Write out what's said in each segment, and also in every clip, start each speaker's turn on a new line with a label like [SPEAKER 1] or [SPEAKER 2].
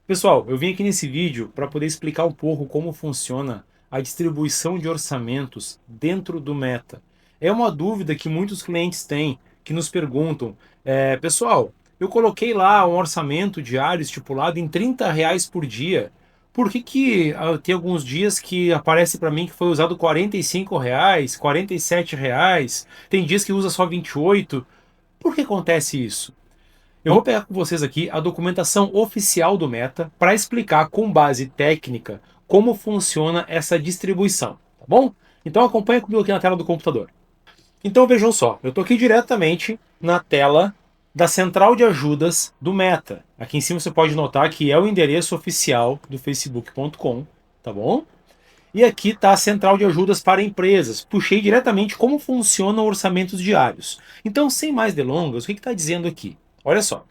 [SPEAKER 1] Pessoal, eu vim aqui nesse vídeo para poder explicar um pouco como funciona a distribuição de orçamentos dentro do Meta. É uma dúvida que muitos clientes têm, que nos perguntam, pessoal, eu coloquei lá um orçamento diário estipulado em R$ 30 por dia, por que tem alguns dias que aparece para mim que foi usado R$ 45, R$ 47, tem dias que usa só 28? Por que acontece isso? Eu vou pegar com vocês aqui a documentação oficial do Meta para explicar com base técnica como funciona essa distribuição, tá bom? Então acompanha comigo aqui na tela do computador. Então vejam só, eu estou aqui diretamente na tela da central de ajudas do Meta. Aqui em cima você pode notar que é o endereço oficial do facebook.com, tá bom? E aqui está a central de ajudas para empresas. Puxei diretamente como funcionam orçamentos diários. Então, sem mais delongas, o que está dizendo aqui? Olha só.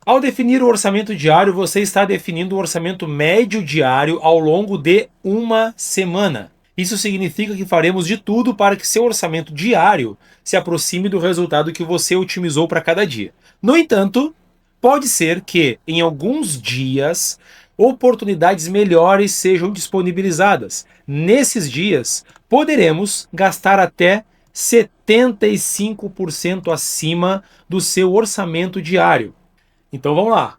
[SPEAKER 1] Ao definir o orçamento diário, você está definindo o orçamento médio diário ao longo de uma semana. Isso significa que faremos de tudo para que seu orçamento diário se aproxime do resultado que você otimizou para cada dia. No entanto, pode ser que, em alguns dias, oportunidades melhores sejam disponibilizadas. Nesses dias, poderemos gastar até 75% acima do seu orçamento diário. Então vamos lá.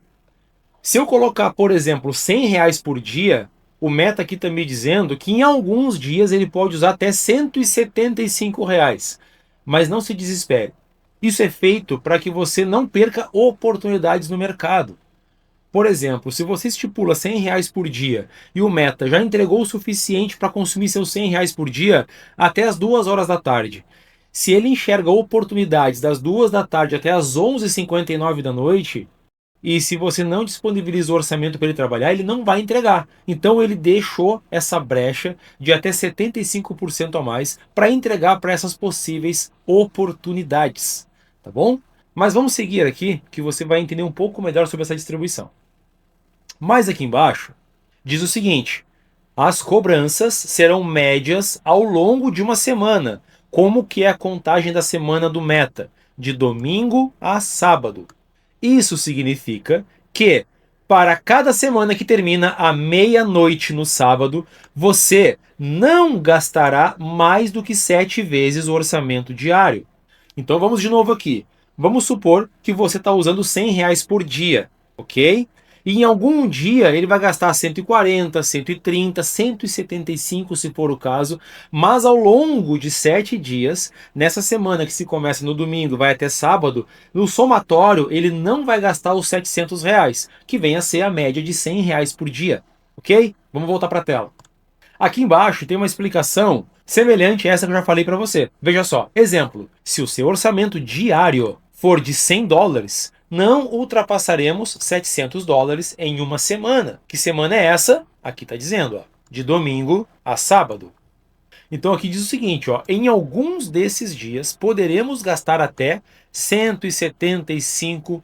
[SPEAKER 1] Se eu colocar, por exemplo, R$ 100 por dia, o Meta aqui está me dizendo que em alguns dias ele pode usar até R$ 175. Mas não se desespere. Isso é feito para que você não perca oportunidades no mercado. Por exemplo, se você estipula R$ 100 por dia e o Meta já entregou o suficiente para consumir seus R$ 100 por dia até as 2 horas da tarde. Se ele enxerga oportunidades das 2 da tarde até as 11h59 da noite, e se você não disponibiliza o orçamento para ele trabalhar, ele não vai entregar. Então ele deixou essa brecha de até 75% a mais para entregar para essas possíveis oportunidades. Tá bom? Mas vamos seguir aqui que você vai entender um pouco melhor sobre essa distribuição. Mais aqui embaixo diz o seguinte: as cobranças serão médias ao longo de uma semana, como que é a contagem da semana do Meta, de domingo a sábado. Isso significa que, para cada semana que termina à meia-noite no sábado, você não gastará mais do que 7 vezes o orçamento diário. Então vamos de novo aqui. Vamos supor que você está usando R$ 100 por dia, ok? E em algum dia ele vai gastar 140, 130, 175 se for o caso, mas ao longo de 7 dias, nessa semana que se começa no domingo, vai até sábado, no somatório ele não vai gastar os R$ 700, que vem a ser a média de R$ 100 por dia, ok? Vamos voltar para a tela. Aqui embaixo tem uma explicação semelhante a essa que eu já falei para você. Veja só, exemplo, se o seu orçamento diário for de $100, não ultrapassaremos $700 em uma semana. Que semana é essa? Aqui está dizendo, ó, de domingo a sábado. Então aqui diz o seguinte, ó, em alguns desses dias poderemos gastar até $175.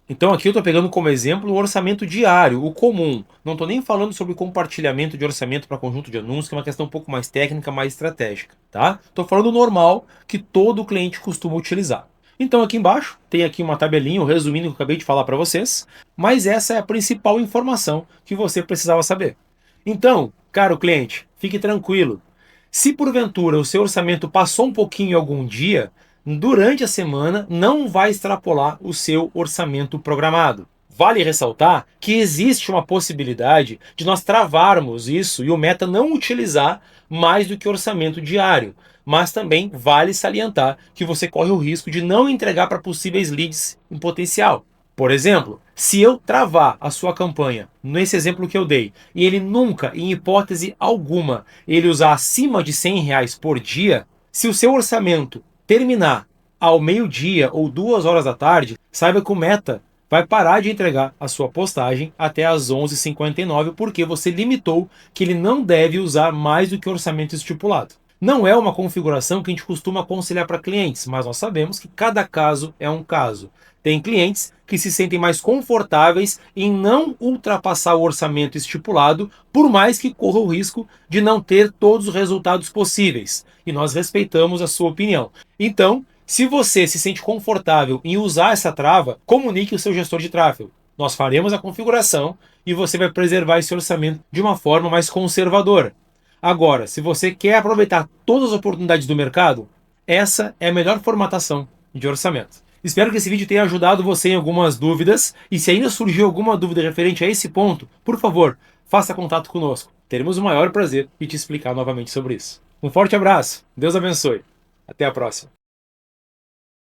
[SPEAKER 1] Então aqui eu estou pegando como exemplo o orçamento diário, o comum. Não estou nem falando sobre compartilhamento de orçamento para conjunto de anúncios, que é uma questão um pouco mais técnica, mais estratégica, tá? Estou falando o normal que todo cliente costuma utilizar. Então aqui embaixo tem aqui uma tabelinha, resumindo o que eu acabei de falar para vocês, mas essa é a principal informação que você precisava saber. Então, caro cliente, fique tranquilo. Se porventura o seu orçamento passou um pouquinho em algum dia, durante a semana não vai extrapolar o seu orçamento programado. Vale ressaltar que existe uma possibilidade de nós travarmos isso e o Meta não utilizar mais do que orçamento diário. Mas também vale salientar que você corre o risco de não entregar para possíveis leads em potencial. Por exemplo, se eu travar a sua campanha, nesse exemplo que eu dei, e ele nunca, em hipótese alguma, ele usar acima de R$ 100 por dia, se o seu orçamento terminar ao meio-dia ou 2 horas da tarde, saiba que o Meta vai parar de entregar a sua postagem até às 11h59, porque você limitou que ele não deve usar mais do que o orçamento estipulado. Não é uma configuração que a gente costuma aconselhar para clientes, mas nós sabemos que cada caso é um caso. Tem clientes que se sentem mais confortáveis em não ultrapassar o orçamento estipulado, por mais que corra o risco de não ter todos os resultados possíveis. E nós respeitamos a sua opinião. Então, se você se sente confortável em usar essa trava, comunique o seu gestor de tráfego. Nós faremos a configuração e você vai preservar esse orçamento de uma forma mais conservadora. Agora, se você quer aproveitar todas as oportunidades do mercado, essa é a melhor formatação de orçamento. Espero que esse vídeo tenha ajudado você em algumas dúvidas, e se ainda surgiu alguma dúvida referente a esse ponto, por favor, faça contato conosco. Teremos o maior prazer em te explicar novamente sobre isso. Um forte abraço, Deus abençoe. Até a próxima.